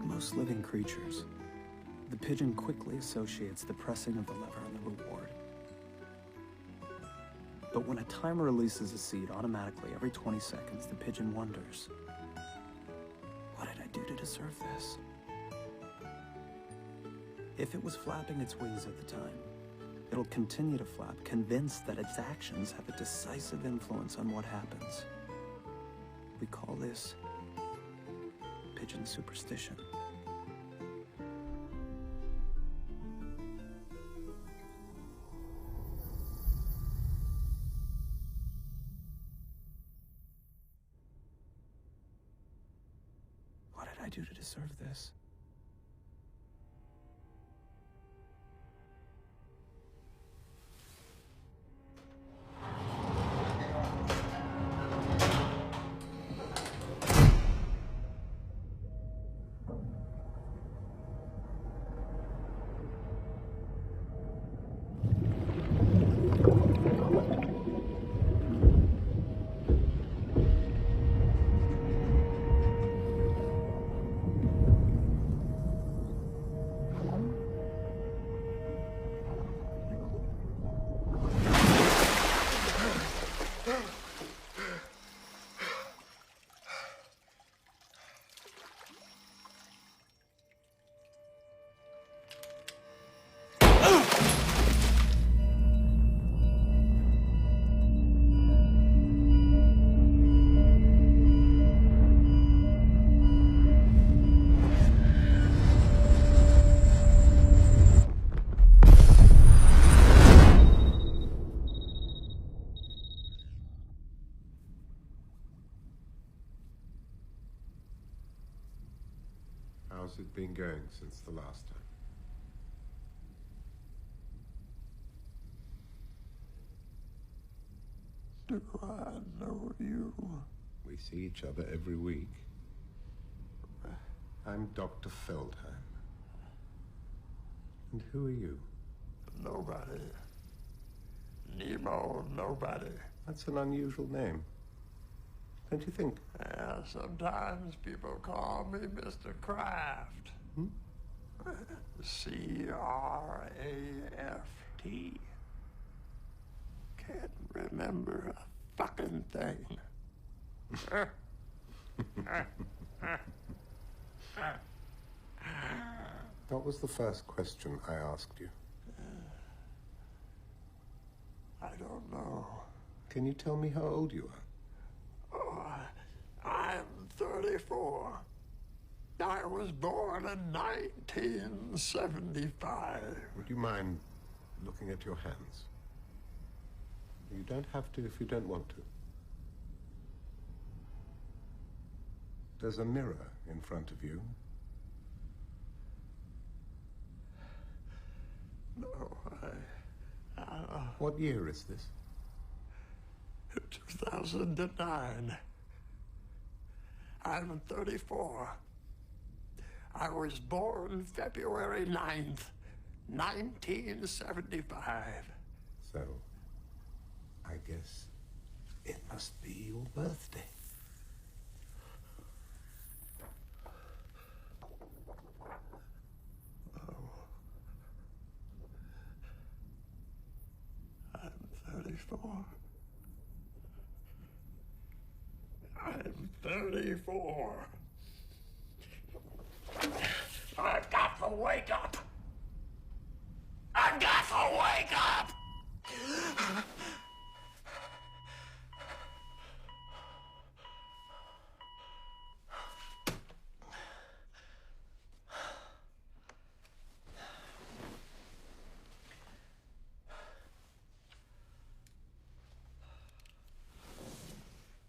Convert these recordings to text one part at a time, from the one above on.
Most living creatures, the pigeon quickly associates the pressing of the lever and the reward. But when a timer releases a seed automatically every 20 seconds, the pigeon wonders, what did I do to deserve this? If it was flapping its wings at the time, it'll continue to flap, convinced that its actions have a decisive influence on what happens. We call this pigeon superstition. What did I do to deserve this? How's it been going since the last time? Do I know you? We see each other every week. I'm Dr. Feldheim. And who are you? Nobody. Nemo, nobody. That's an unusual name. Don't you think? Yeah, sometimes people call me Mr. Kraft. C-R-A-F-T. Can't remember a fucking thing. What was the first question I asked you? I don't know. Can you tell me how old you are? Oh, I'm 34. I was born in 1975. Would you mind looking at your hands? You don't have to if you don't want to. There's a mirror in front of you. No, What year is this? 2009. I'm 34. I was born February 9th, 1975. So, I guess it must be your birthday. I'm 34. I'm 34. I've got to wake up. I've got to wake up.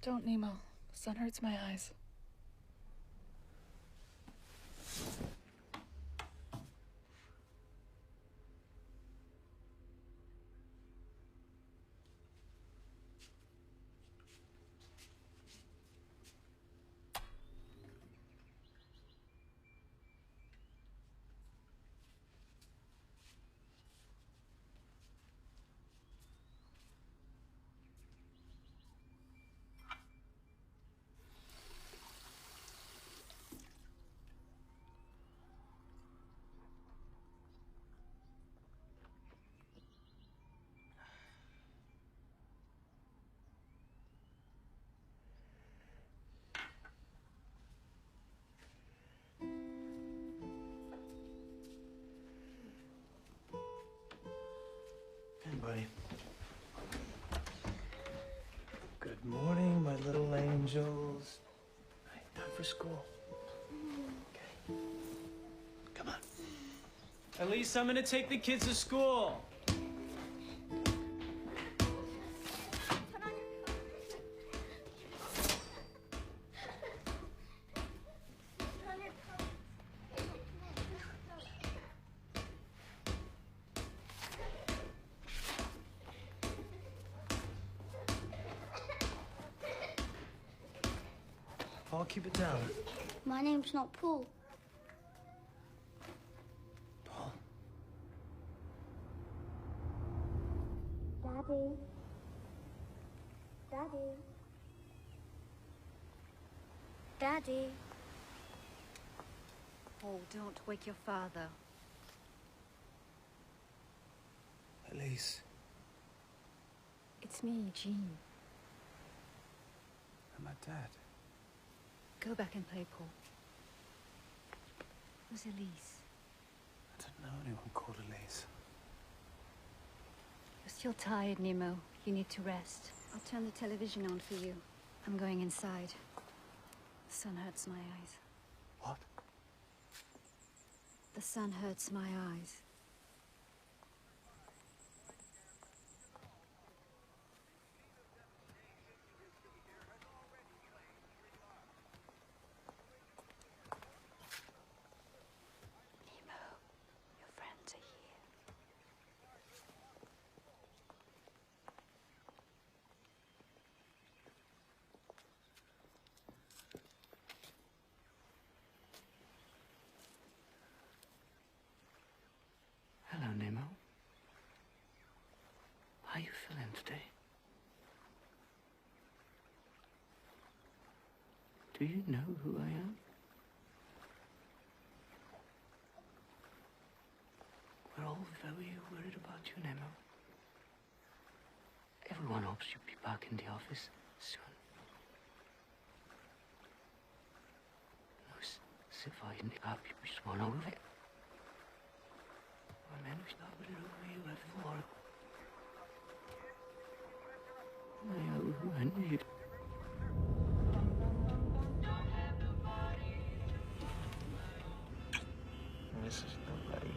Don't, Nemo. The sun hurts my eyes. Hey, buddy. Good morning, my little angels. Hey, time for school. Okay. Come on. Elise, I'm gonna take the kids to school. Paul, keep it down. My name's not Paul. Paul. Daddy. Daddy. Daddy. Oh, don't wake your father. Elise. It's me, Jean. I'm my dad. Go back and play, Paul. Who's Elise? I don't know anyone called Elise. You're still tired, Nemo. You need to rest. I'll turn the television on for you. I'm going inside. The sun hurts my eyes. What? The sun hurts my eyes. Nemo, your friends are here. Hello, Nemo. How you feeling today? Do you know who I am? We're all very worried about you, Nemo. Everyone hopes you'll be back in the office soon. Se vai negar pismo não vê. Ao menos dá para ouvir a voz. I need. This is nobody.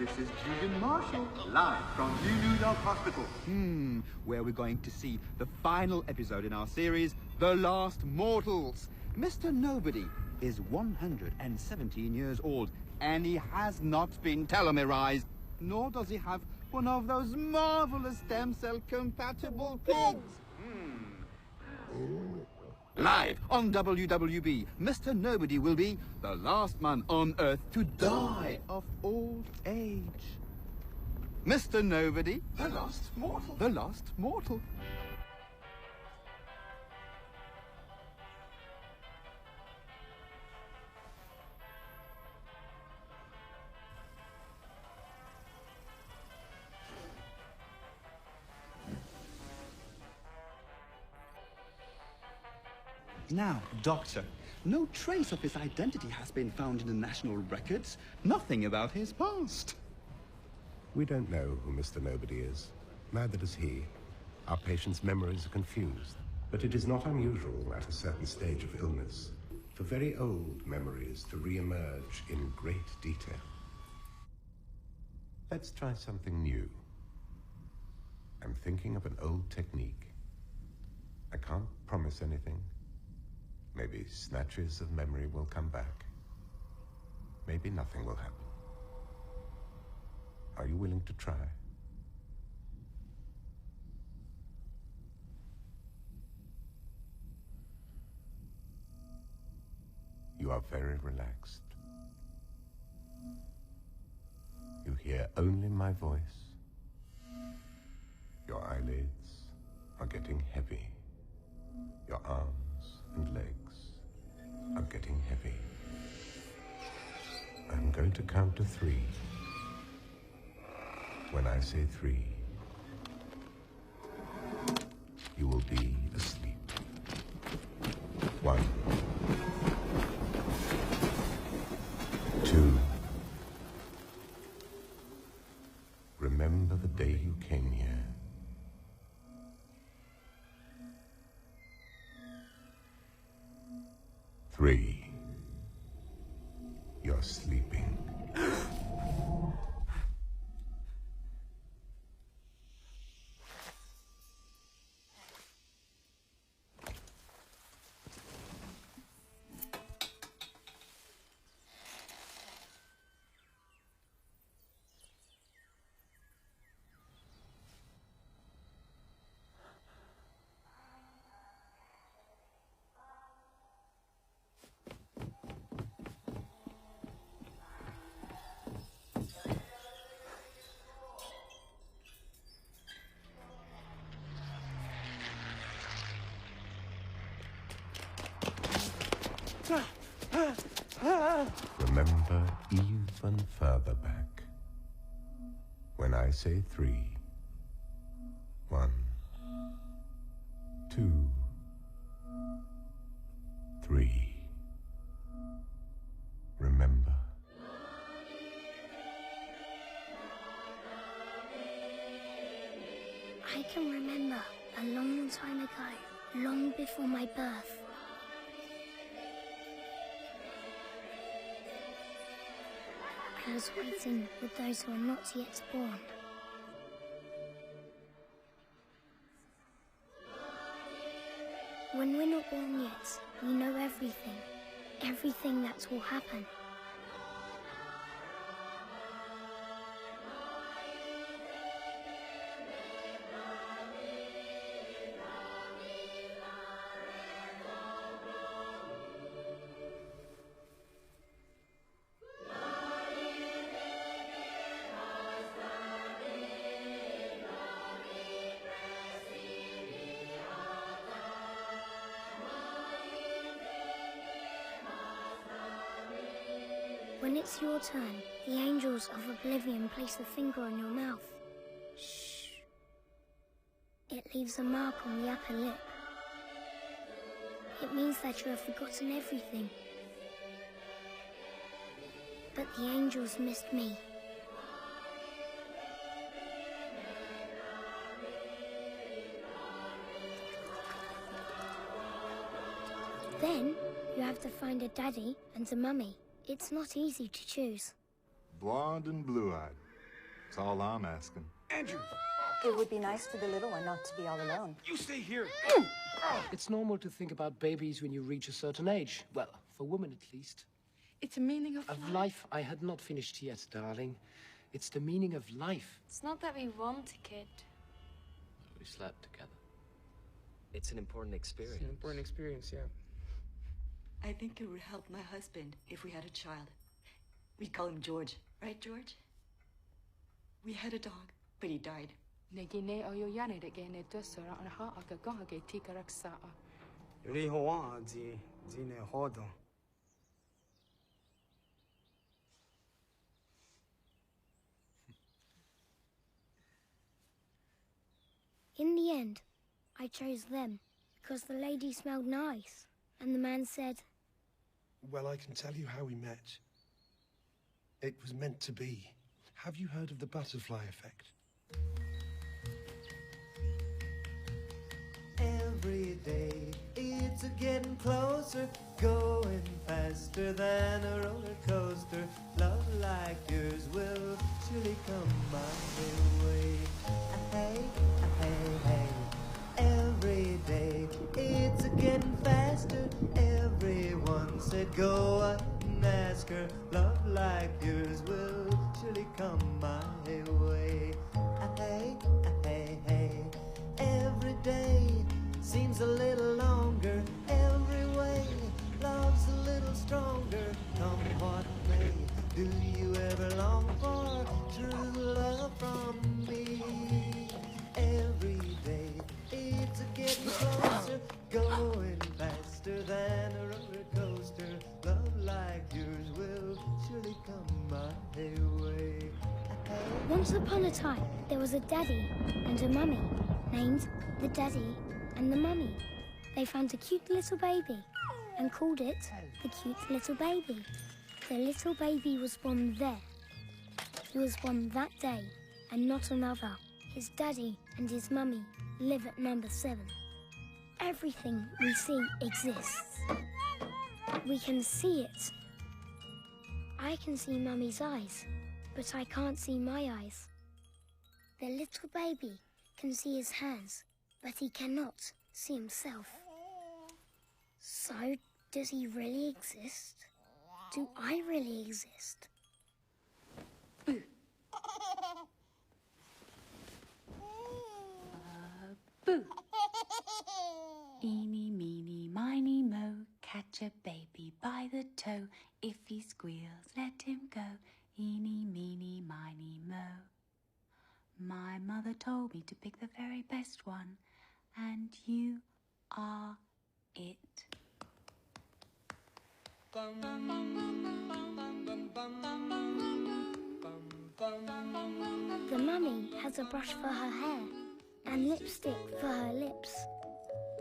This is Julian Marshall, live from New Dog Hospital. Where we're going to see the final episode in our series, The Last Mortals. Mr. Nobody is 117 years old, and he has not been telomerized, nor does he have one of those marvelous stem cell compatible pigs. Live on WWB, Mr. Nobody will be the last man on Earth to die of old age. Mr. Nobody, the last mortal. The last mortal. Now, Doctor, no trace of his identity has been found in the national records. Nothing about his past. We don't know who Mr. Nobody is. Neither does he. Our patient's memories are confused. But it is not unusual at a certain stage of illness for very old memories to re-emerge in great detail. Let's try something new. I'm thinking of an old technique. I can't promise anything. Maybe snatches of memory will come back. Maybe nothing will happen. Are you willing to try? You are very relaxed. You hear only my voice. Your eyelids are getting heavy. Your arms and legs are getting heavy. I'm going to count to 3. When I say 3, you will be asleep. 1, 2. Remember the day you came here. 3. You're sleeping. Remember even further back. When I say 3, 1, 2, 3. Remember. I can remember a long time ago, long before my birth. I was waiting with those who are not yet born. When we're not born yet, we know everything. Everything that will happen. When it's your turn, the angels of oblivion place a finger on your mouth. Shh. It leaves a mark on the upper lip. It means that you have forgotten everything. But the angels missed me. Then, you have to find a daddy and a mummy. It's not easy to choose. Blonde and blue-eyed. That's all I'm asking. Andrew! It would be nice for the little one not to be all alone. You stay here! It's normal to think about babies when you reach a certain age. Well, for women at least. It's a meaning of life. I had not finished yet, darling. It's the meaning of life. It's not that we want a kid. We slept together. It's an important experience. It's an important experience, yeah. I think it would help my husband if we had a child. We'd call him George. Right, George? We had a dog, but he died. In the end, I chose them because the lady smelled nice, and the man said, Well, I can tell you how we met. It was meant to be. Have you heard of the butterfly effect? Every day it's getting closer, going faster than a roller coaster. Love like yours will surely come my way. Hey, hey, hey. Every day it's getting faster. Everyone said go out and ask her. Love like yours will surely come my way. Hey, hey, hey. Every day seems a little longer. Every way love's a little stronger. Come what may, do you ever long for true love from me? Every day it's getting closer, going faster than a roller coaster. Love like yours will surely come my way. Once upon a time, there was a daddy and a mummy named the Daddy and the Mummy. They found a cute little baby and called it the Cute Little Baby. The little baby was born there. He was born that day and not another. His daddy and his mummy live at number 7. Everything we see exists. We can see it. I can see Mummy's eyes, but I can't see my eyes. The little baby can see his hands, but he cannot see himself. So, does he really exist? Do I really exist? Boo. Boo. Eeny, meeny, miny, mo, catch a baby by the toe. If he squeals, let him go. Eeny, meeny, miny, mo. My mother told me to pick the very best one, and you are it. The mummy has a brush for her hair and lipstick for her lips.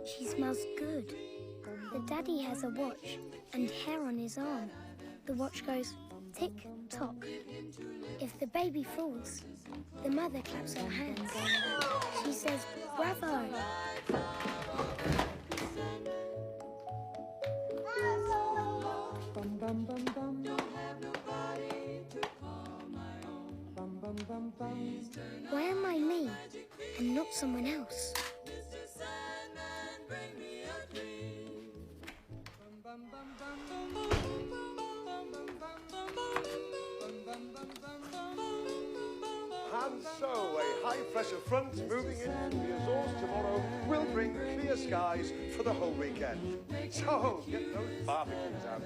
She smells good. The daddy has a watch and hair on his arm. The watch goes tick-tock. If the baby falls, the mother claps her hands. She says, bravo! Why am I me and not someone else? And so, a high-pressure front moving into the Azores tomorrow will bring clear skies for the whole weekend. So, get those barbecues out.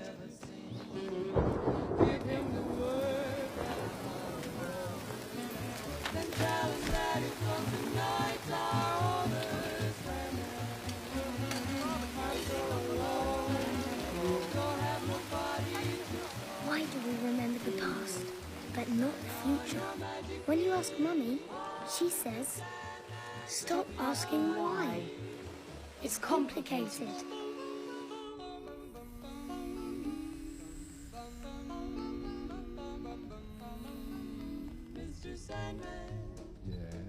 Why do we remember the past, but not the future? When you ask Mummy, she says, stop asking why. It's complicated. Mr. Sandman.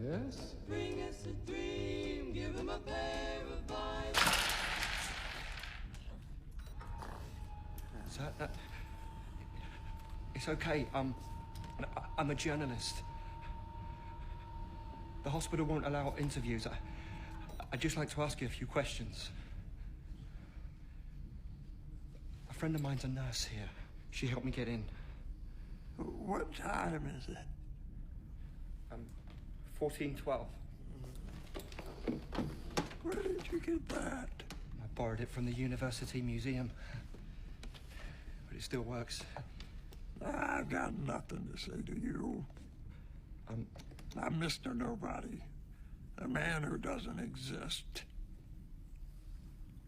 Yes? Bring us a dream, give him a pair of eyes. It's okay. I'm a journalist. The hospital won't allow interviews. I'd just like to ask you a few questions. A friend of mine's a nurse here. She helped me get in. What time is it? 14:12. Where did you get that? I borrowed it from the University Museum. But it still works. I've got nothing to say to you. I'm Mr. Nobody. A man who doesn't exist.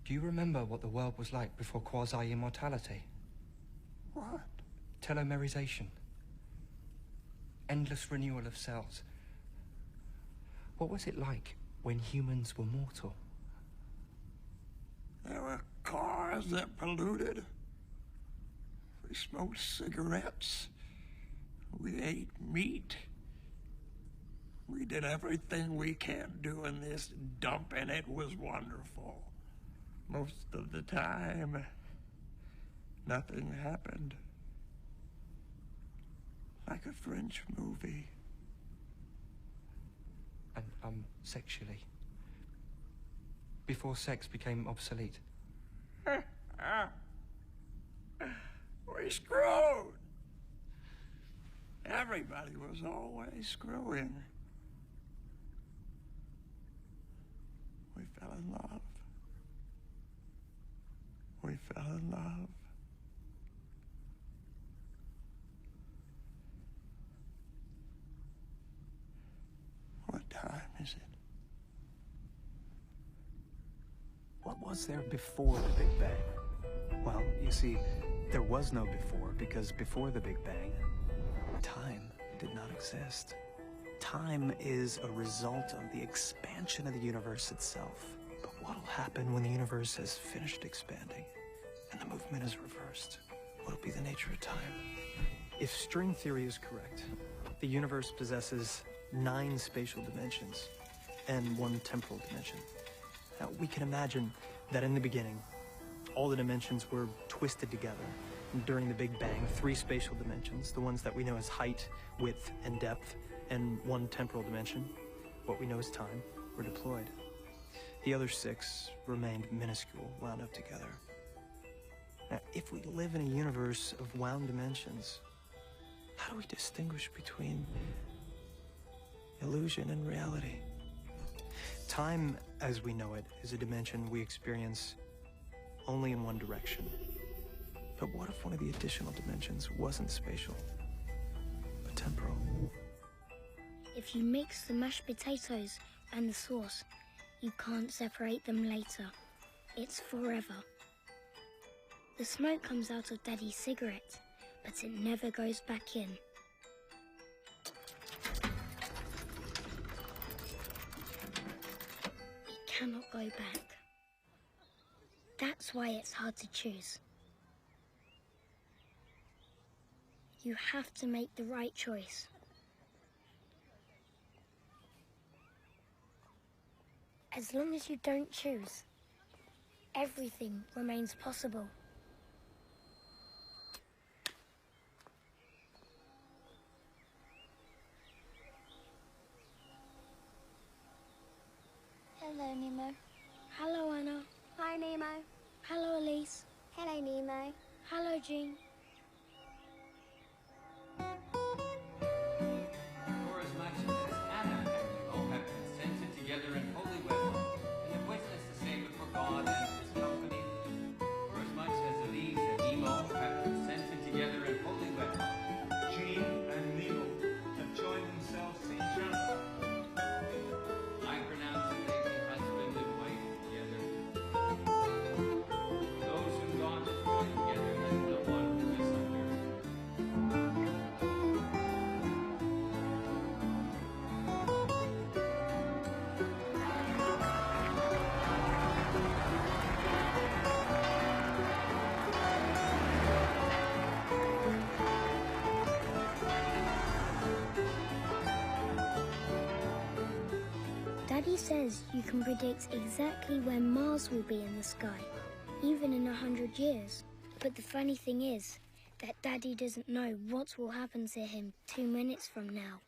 Do you remember what the world was like before quasi-immortality? What? Telomerization. Endless renewal of cells. What was it like when humans were mortal? There were cars that polluted. We smoked cigarettes. We ate meat. We did everything we can't do in this dump, and it was wonderful. Most of the time, nothing happened. Like a French movie. And, sexually? Before sex became obsolete? We screwed! Everybody was always screwing. We fell in love. We fell in love. What time is it? What was there before the Big Bang? Well, you see, there was no before, because before the Big Bang, time did not exist. Time is a result of the expansion of the universe itself. But what'll happen when the universe has finished expanding and the movement is reversed? What'll be the nature of time? If string theory is correct, the universe possesses 9 spatial dimensions and 1 temporal dimension. Now, we can imagine that in the beginning, all the dimensions were twisted together. And during the Big Bang, 3 spatial dimensions, the ones that we know as height, width, and depth, and 1 temporal dimension, what we know as time, were deployed. The other 6 remained minuscule, wound up together. Now, if we live in a universe of wound dimensions, how do we distinguish between illusion and reality? Time, as we know it, is a dimension we experience only in one direction. But what if one of the additional dimensions wasn't spatial, but temporal? If you mix the mashed potatoes and the sauce, you can't separate them later. It's forever. The smoke comes out of Daddy's cigarette, but it never goes back in. It cannot go back. That's why it's hard to choose. You have to make the right choice. As long as you don't choose, everything remains possible. Hello, Nemo. Hello, Anna. Hi, Nemo. Hello, Elise. Hello, Nemo. Hello, Jean. For as much as Anna and Nemo have consented together in holy wedlock, in the witness to say before God and his company, for as much as Elise and Nemo have consented together in holy wedlock, Jean and Nemo have joined themselves to each other. I pronounce that they be husband and wife together. Those whom God has joined together, let no one put asunder. Daddy says you can predict exactly where Mars will be in the sky, even in 100 years. But the funny thing is that Daddy doesn't know what will happen to him 2 minutes from now.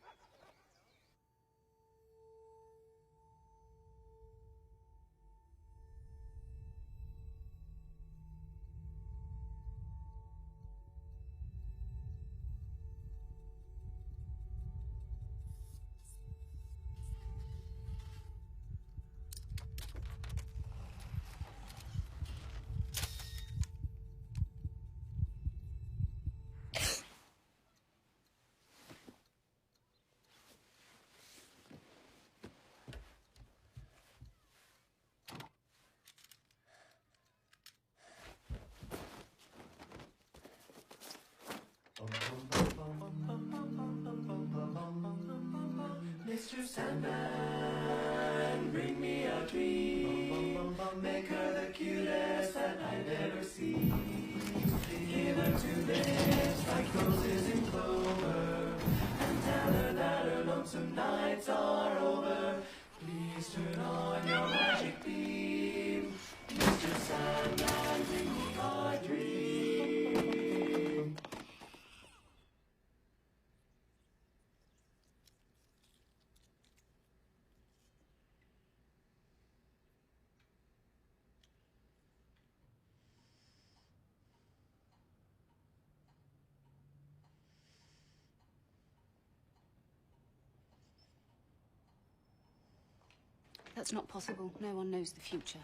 to Sandman, bring me a dream. Make her the cutest that I've ever seen. Give her 2 lips like roses in clover, and tell her that her lonesome nights are over. Please turn on your magic beam, Mr. Sandman, bring me a dream. That's not possible. No one knows the future.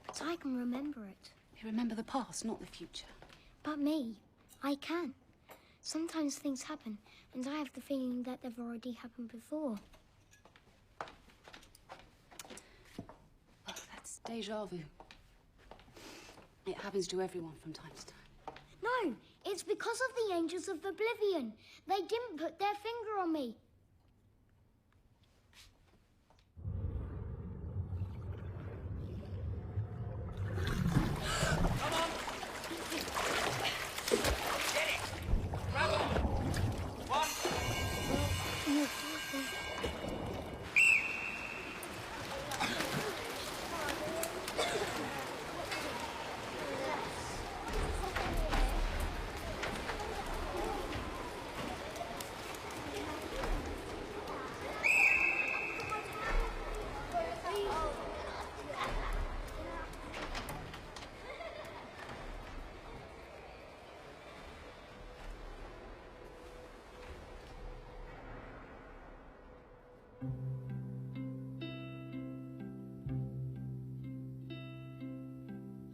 But I can remember it. You remember the past, not the future. But me, I can. Sometimes things happen, and I have the feeling that they've already happened before. Well, that's deja vu. It happens to everyone from time to time. No, it's because of the Angels of Oblivion. They didn't put their finger on me.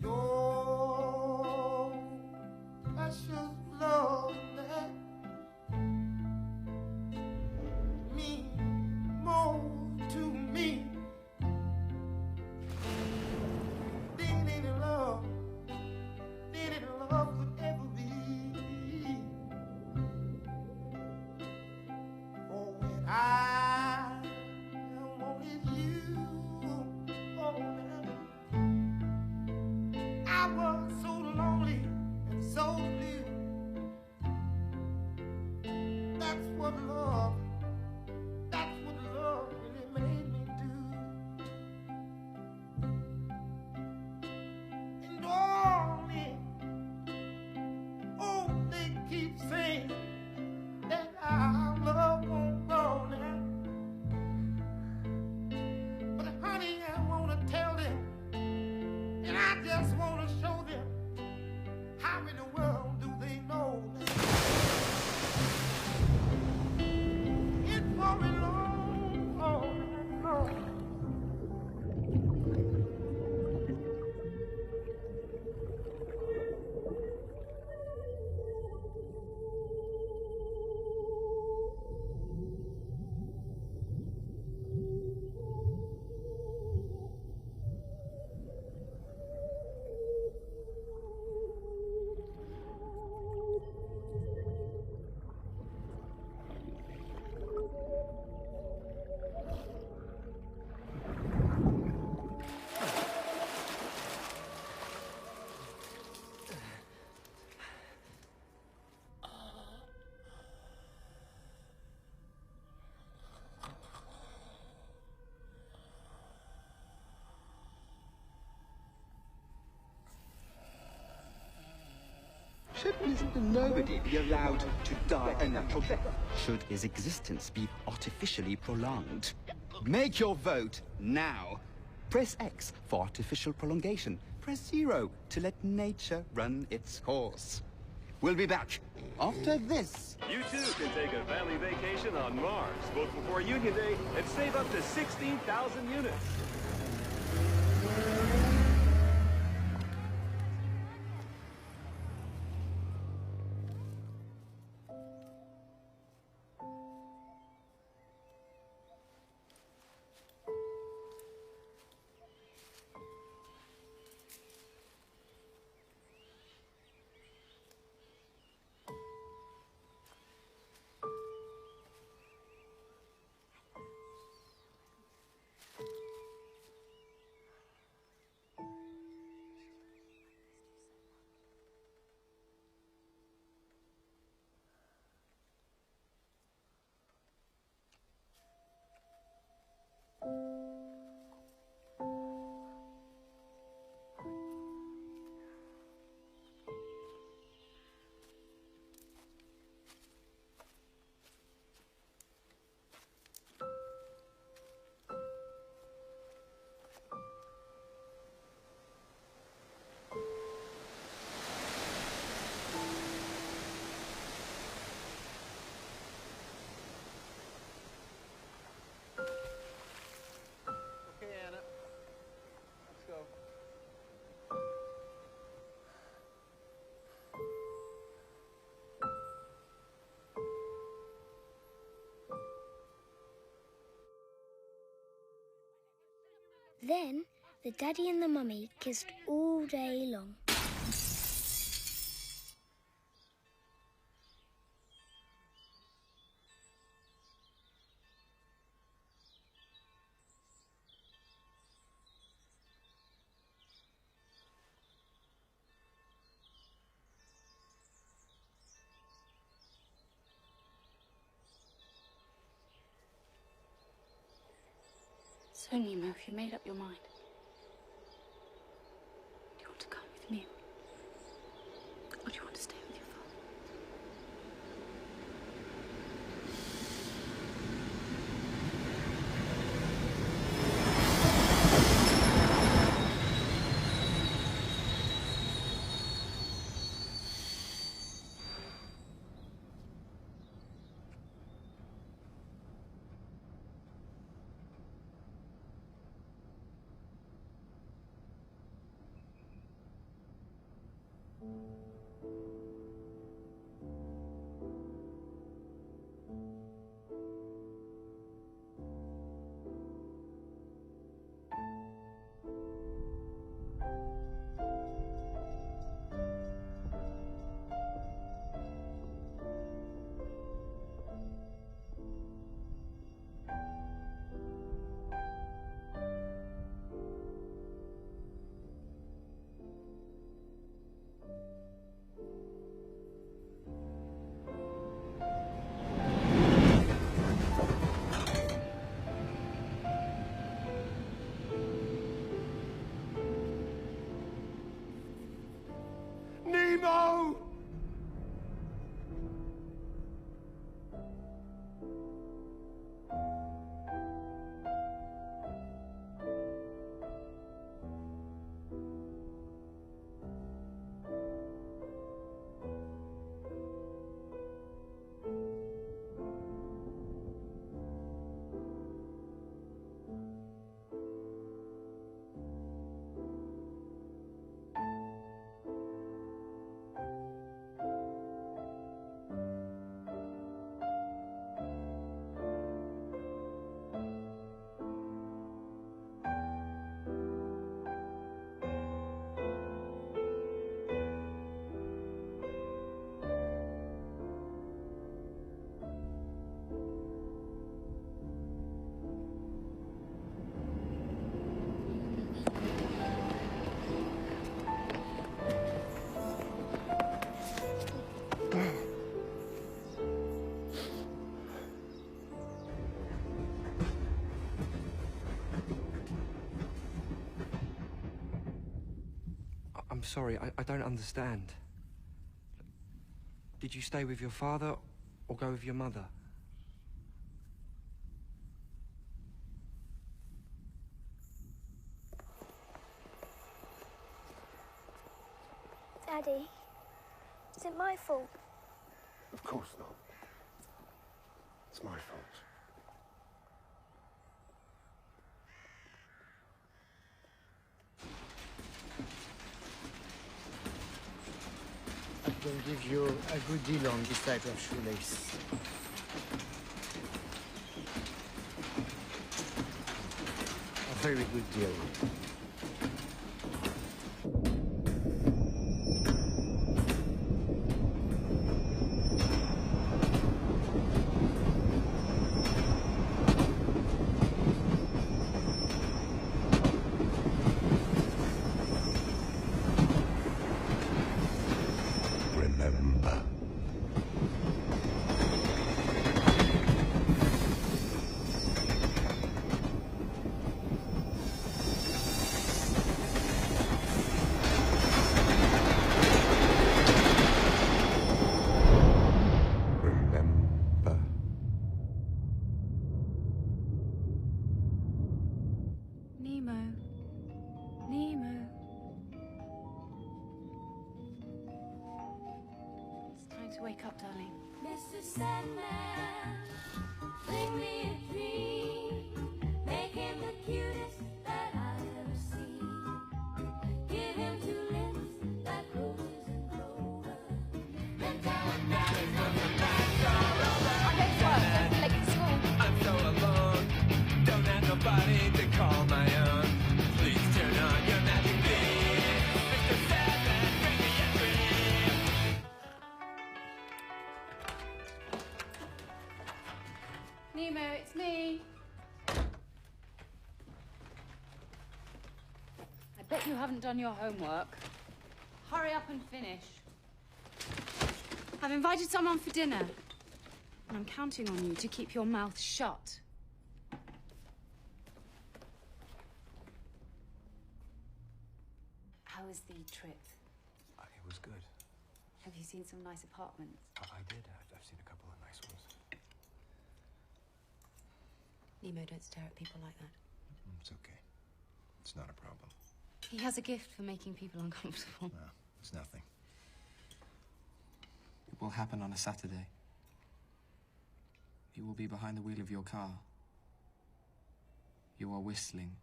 Your precious love that means more to me than any love could ever be. For when I wanted you, oh, I was so lonely and so blue. That's what love really made me do. And darling, oh, they keep saying that our love won't grow now. But honey, I wanna tell them, and I just wanna show them, how in the world do they know that it's for a long, long, long. Should Mr. Nobody be allowed to die a natural death? Should his existence be artificially prolonged? Make your vote now. Press X for artificial prolongation. Press 0 to let nature run its course. We'll be back after this. You too can take a family vacation on Mars. Vote before Union Day and save up to 16,000 units. Then the daddy and the mummy kissed all day long. So, Nemo, have you made up your mind? Do you want to come with me? Or do you want to stay with your father? Nemo! I'm sorry, I don't understand. Did you stay with your father or go with your mother? Daddy, is it my fault? Of course not. It's my fault. I can give you a good deal on this type of shoelace. A very good deal. Remember. Remember. Nemo. Nemo. It's time to wake up, darling. Mr. Sandman, bring me a dream. Make him the cutest that I've ever seen. Give him 2 lips like roses and clover. Then tell him that it's when the night's all over. I'm going to work. Don't feel like it's school. I'm so alone, don't have nobody to call my own. Bet you haven't done your homework. Hurry up and finish. I've invited someone for dinner. And I'm counting on you to keep your mouth shut. How was the trip? It was good. Have you seen some nice apartments? I did. I've seen a couple of nice ones. Nemo, don't stare at people like that. It's okay. It's not a problem. He has a gift for making people uncomfortable. No, it's nothing. It will happen on a Saturday. You will be behind the wheel of your car. You are whistling.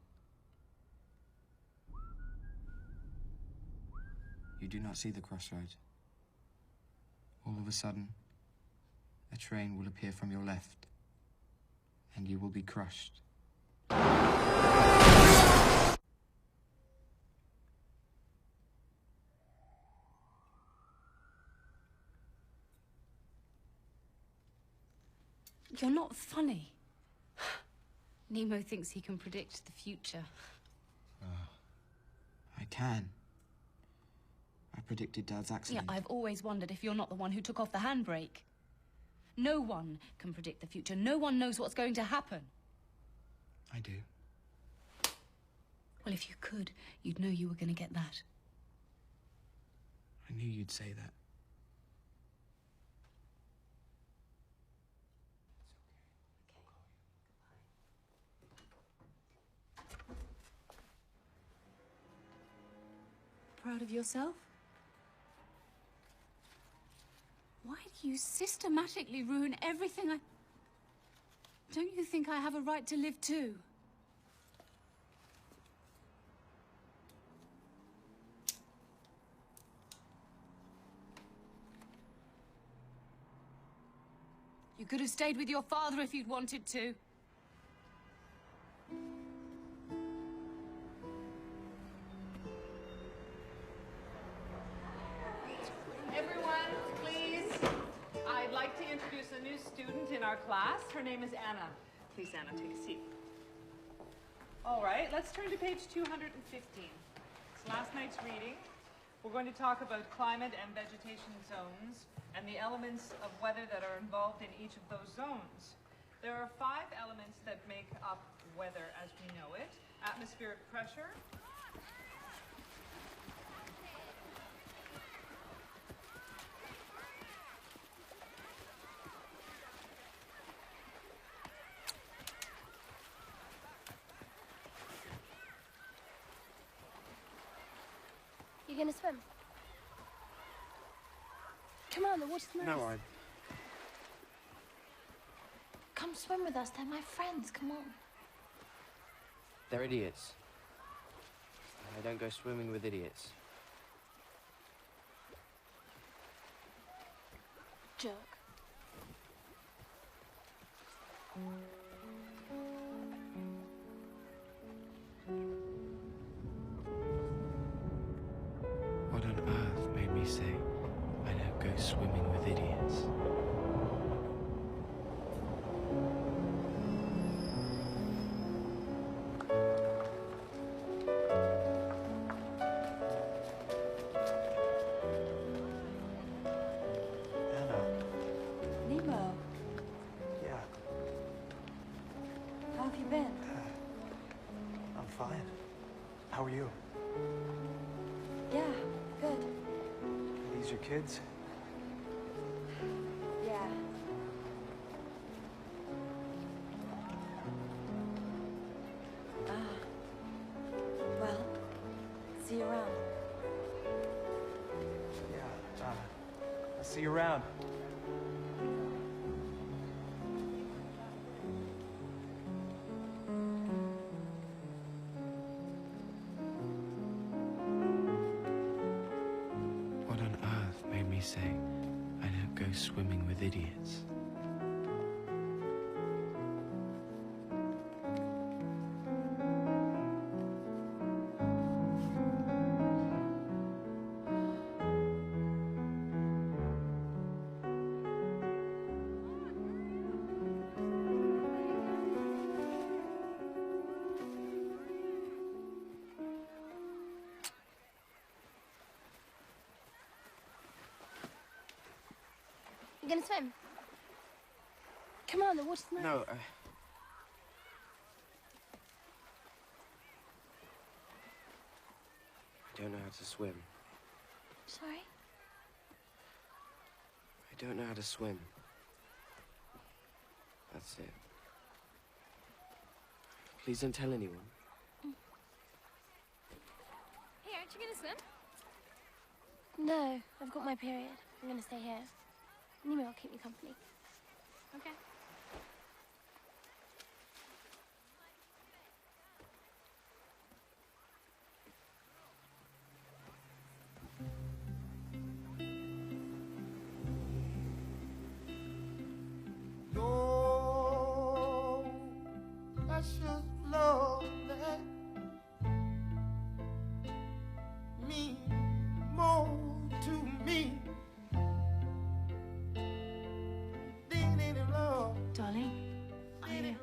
You do not see the crossroads. All of a sudden, a train will appear from your left, and you will be crushed. You're not funny. Nemo thinks he can predict the future. I can. I predicted Dad's accident. Yeah, I've always wondered if you're not the one who took off the handbrake. No one can predict the future. No one knows what's going to happen. I do. Well, if you could, you'd know you were going to get that. I knew you'd say that. Proud of yourself? Why do you systematically ruin everything I... Don't you think I have a right to live too? You could have stayed with your father if you'd wanted to. Everyone, please. I'd like to introduce a new student in our class. Her name is Anna. Please, Anna, take a seat. All right, let's turn to page 215. It's last night's reading. We're going to talk about climate and vegetation zones and the elements of weather that are involved in each of those zones. There are 5 elements that make up weather as we know it. Atmospheric pressure, You gonna swim? Come on, the water's nice. No, I... Come swim with us. They're my friends. Come on. They're idiots. I don't go swimming with idiots. Jerk. What on earth made me say, I don't go swimming with idiots? Nemo, Yeah, how have you been? I'm fine. How are you? Yeah, good. Are these your kids? Yeah. Well, see you around. Yeah, I'll see you around. What on earth made me say, I don't go swimming with idiots? You gonna swim? Come on, the water's nice. No, I don't know how to swim. Sorry? I don't know how to swim. That's it. Please don't tell anyone. Hey, aren't you gonna swim? No, I've got my period. I'm gonna stay here. Nemo will keep me company. Okay. Your precious love that means more to me than any love. Darling, I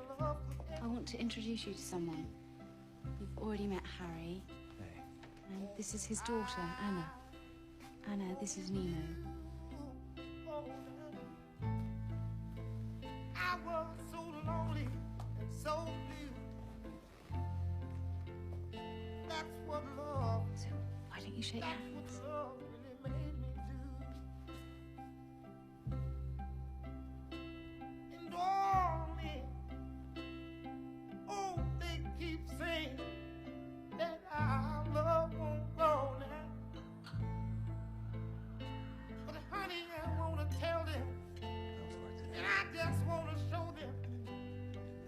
want to introduce you to someone. You've already met Harry. Hey. And this is his daughter, Anna. Anna, this is Nemo. I was so lonely and so blue. That's what love. So why don't you shake hands? That's what love really made me do. And oh, they keep saying that our love won't go now. But honey, I wanna tell them. And I just want to show them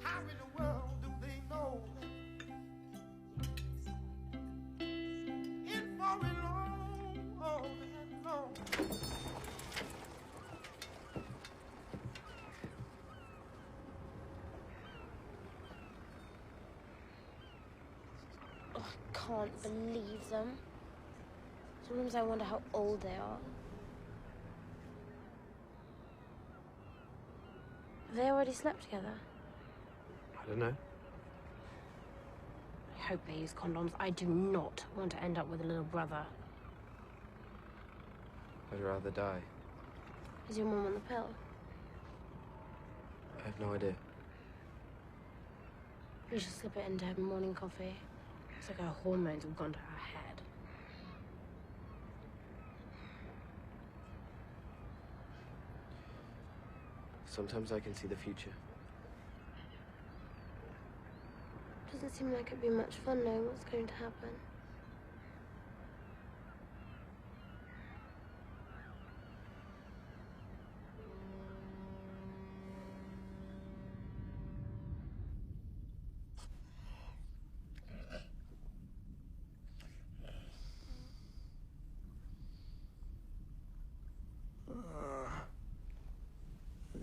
how in the world do they know it's for a long, long. Oh, I can't believe them. Sometimes I wonder how old they are. Have they already slept together? I don't know. I hope they use condoms. I do not want to end up with a little brother. I'd rather die. Is your mum on the pill? I have no idea. You should slip it into her morning coffee. It's like her hormones have gone to her head. Sometimes I can see the future. Doesn't seem like it'd be much fun knowing what's going to happen.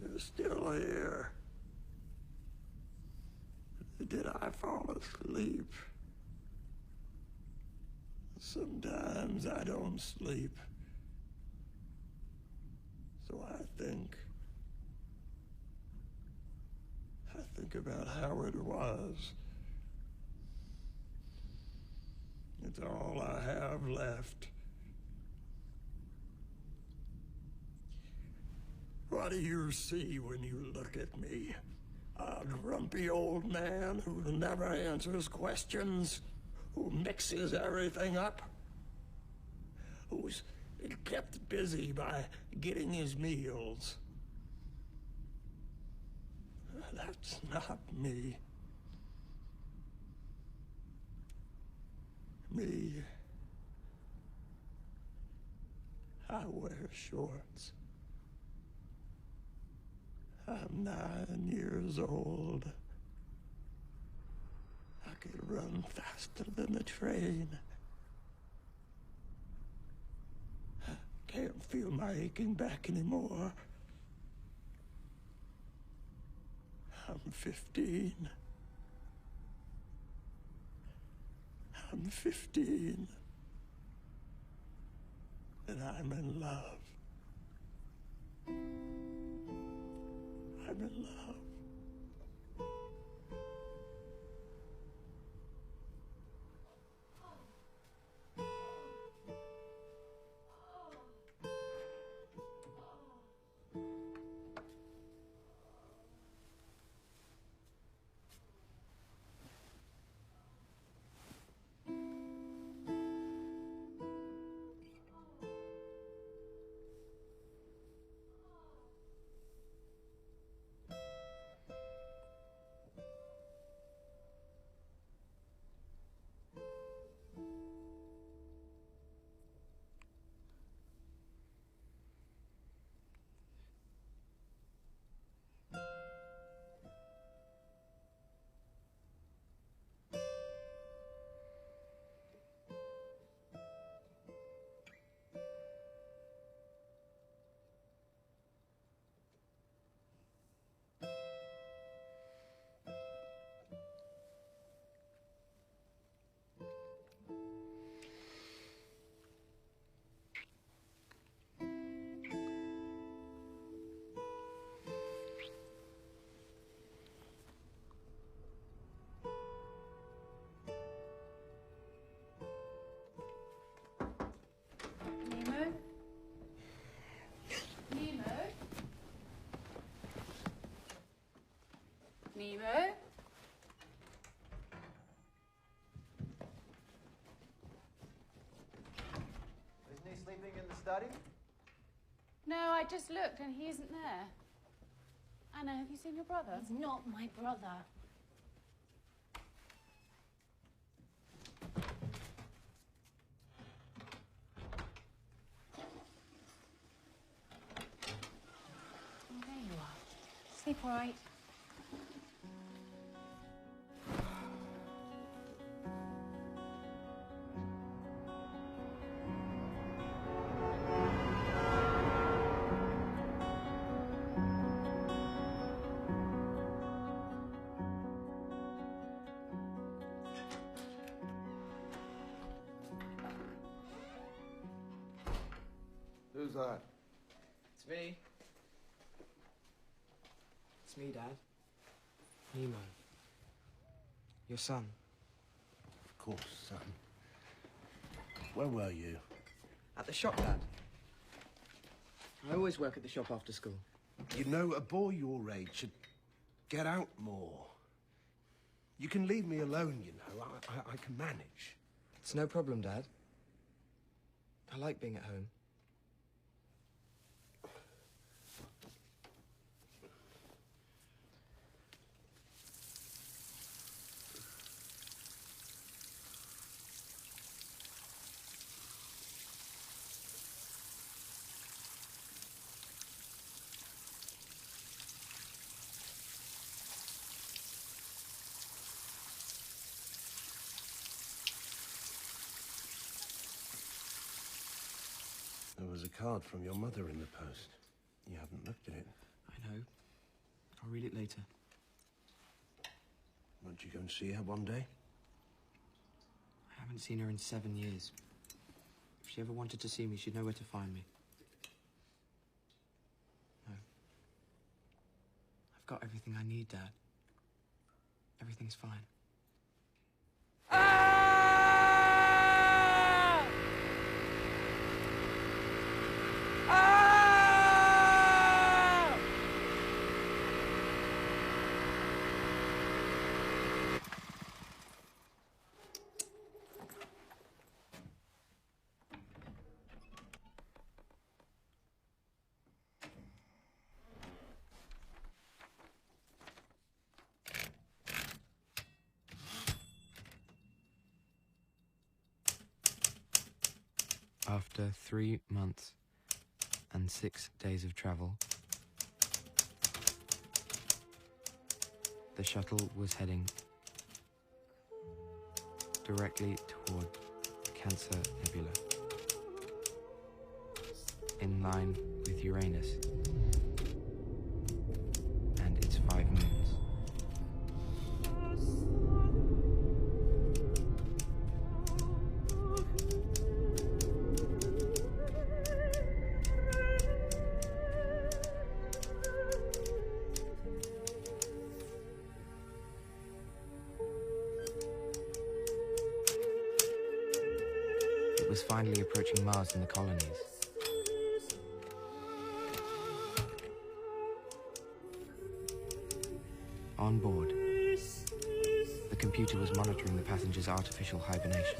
You're still here. Did I fall asleep? Sometimes I don't sleep. So I think about how it was. It's all I have left. What do you see when you look at me? A grumpy old man who never answers questions, who mixes everything up, who's kept busy by getting his meals. That's not me. Me, I wear shorts. I'm 9 years old. I could run faster than a train. I can't feel my aching back anymore. I'm 15. I'm 15. And I'm in love. I'm in love. study? No, I just looked and he isn't there. Anna, have you seen your brother? He's not my brother. Oh, there you are. Sleep all right. Who's that? It's me. It's me, Dad. Nemo. Your son. Of course, son. Where were you? At the shop, Dad. I always work at the shop after school. You know, a boy your age should get out more. You can leave me alone, you know. I can manage. It's no problem, Dad. I like being at home. There was a card from your mother in the post. You haven't looked at it. I know. I'll read it later. Won't you go and see her one day? I haven't seen her in 7 years. If she ever wanted to see me, she'd know where to find me. No. I've got everything I need, Dad. Everything's fine. After 3 months and 6 days of travel, the shuttle was heading directly toward Cancer Nebula, in line with Uranus and its 5 moons. It was finally approaching Mars and the colonies. On board, the computer was monitoring the passengers' artificial hibernation.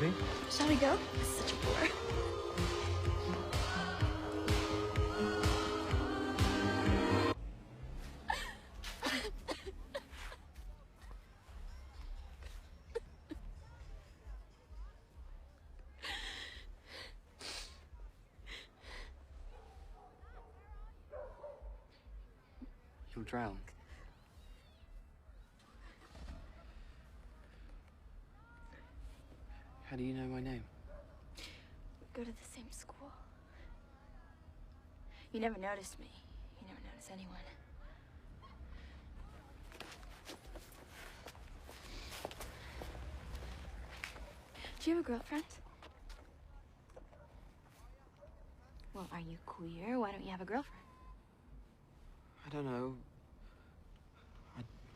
movie. Shall we go? This is such a bore. You'll drown. How do you know my name? We go to the same school. You never noticed me. You never noticed anyone. Do you have a girlfriend? Well, are you queer? Why don't you have a girlfriend? I don't know.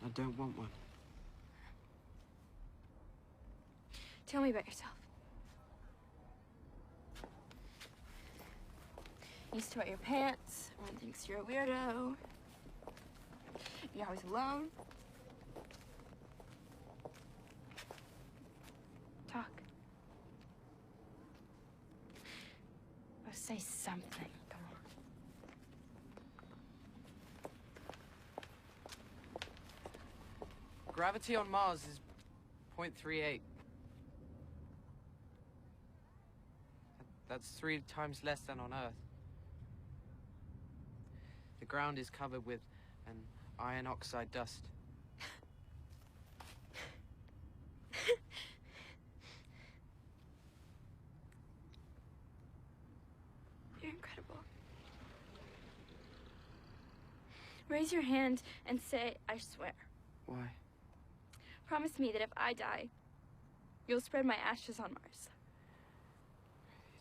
I don't want one. Tell me about yourself. You used to wear your pants. Everyone thinks you're a weirdo. You're always alone. Talk. Oh, say something. Come on. Gravity on Mars is 0.38. That's 3 times less than on Earth. The ground is covered with an iron oxide dust. You're incredible. Raise your hand and say, I swear. Why? Promise me that if I die, you'll spread my ashes on Mars.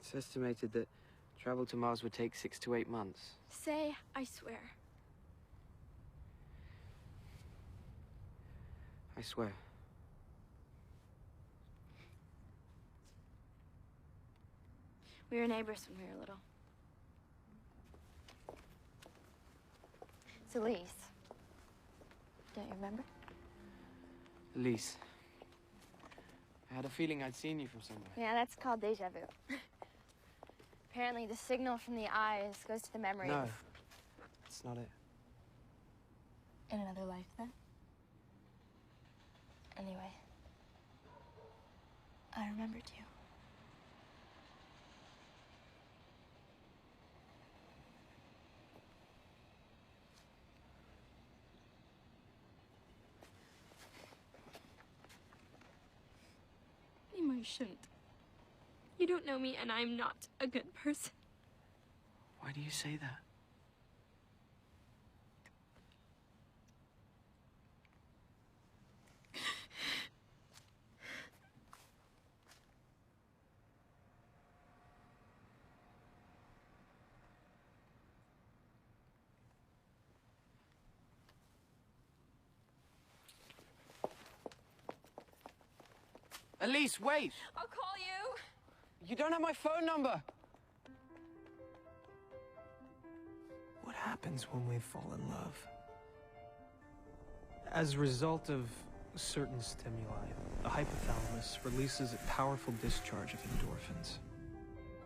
It's estimated that travel to Mars would take 6 to 8 months. Say, I swear. I swear. We were neighbors when we were little. It's Elise. Don't you remember? Elise. I had a feeling I'd seen you from somewhere. Yeah, that's called deja vu. Apparently, the signal from the eyes goes to the memory. No, that's not it. In another life, then? Anyway, I remembered you. You shouldn't. You don't know me, and I'm not a good person. Why do you say that? Elise, wait! I'll call you! You don't have my phone number! What happens when we fall in love? As a result of certain stimuli, the hypothalamus releases a powerful discharge of endorphins.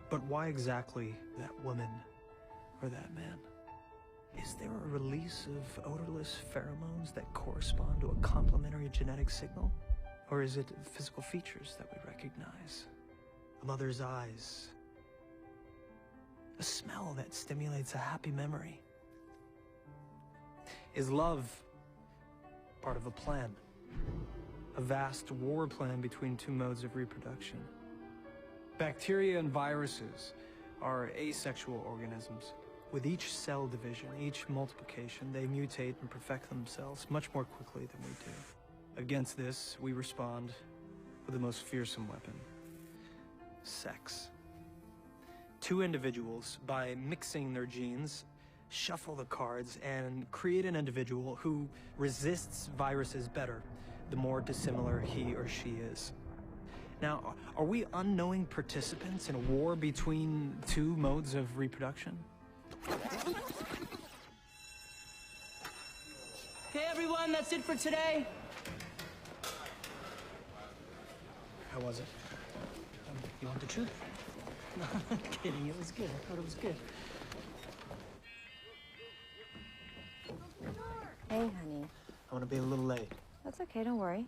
But why exactly that woman or that man? Is there a release of odorless pheromones that correspond to a complementary genetic signal? Or is it physical features that we recognize? A mother's eyes. A smell that stimulates a happy memory. Is love part of a plan? A vast war plan between two modes of reproduction? Bacteria and viruses are asexual organisms. With each cell division, each multiplication, they mutate and perfect themselves much more quickly than we do. Against this, we respond with the most fearsome weapon: sex. Two individuals, by mixing their genes, shuffle the cards and create an individual who resists viruses better the more dissimilar he or she is. Now, are we unknowing participants in a war between two modes of reproduction? Okay, everyone, that's it for today. How was it? You want the truth? No, I'm kidding. It was good. I thought it was good. Hey, honey. I want to be a little late. That's okay, don't worry.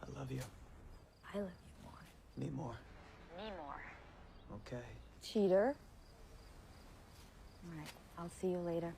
I love you. I love you more. Me more. Me more. Okay. Cheater. All right, I'll see you later.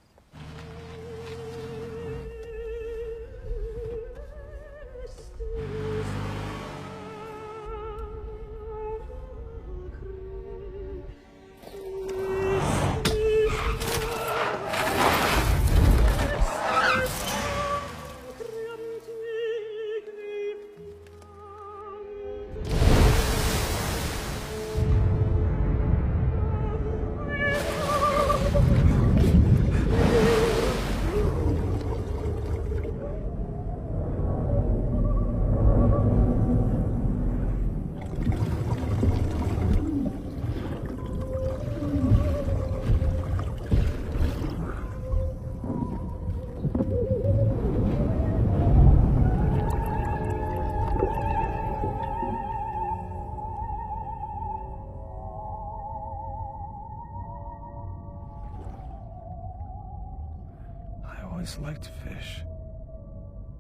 I always liked fish.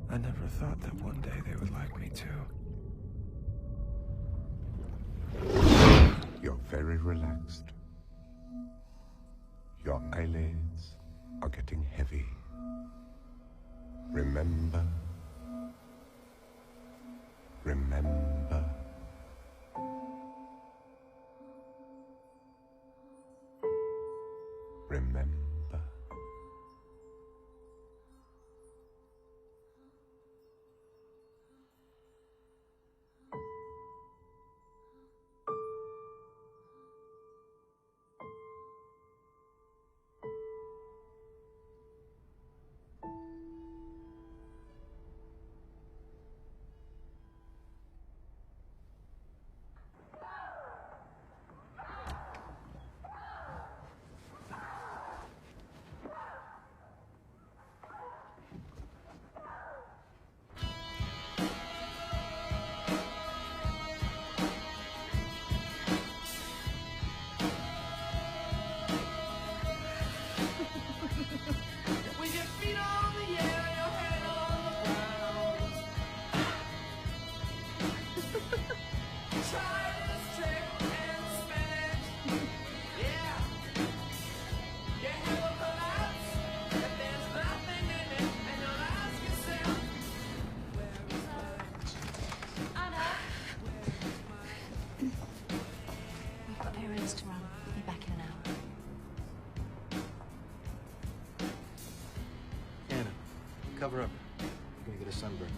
I never thought that one day they would like me too. You're very relaxed. Your eyelids are getting heavy. Remember. Remember. Remember. With your feet on the air, your head on the ground. Try this trick and spin it. Yeah. Your head will collapse if there's nothing in it, and you'll ask yourself, where is my Anna! We've got errands to run. Be back in an hour. Anna, cover up. You're gonna get a sunburn.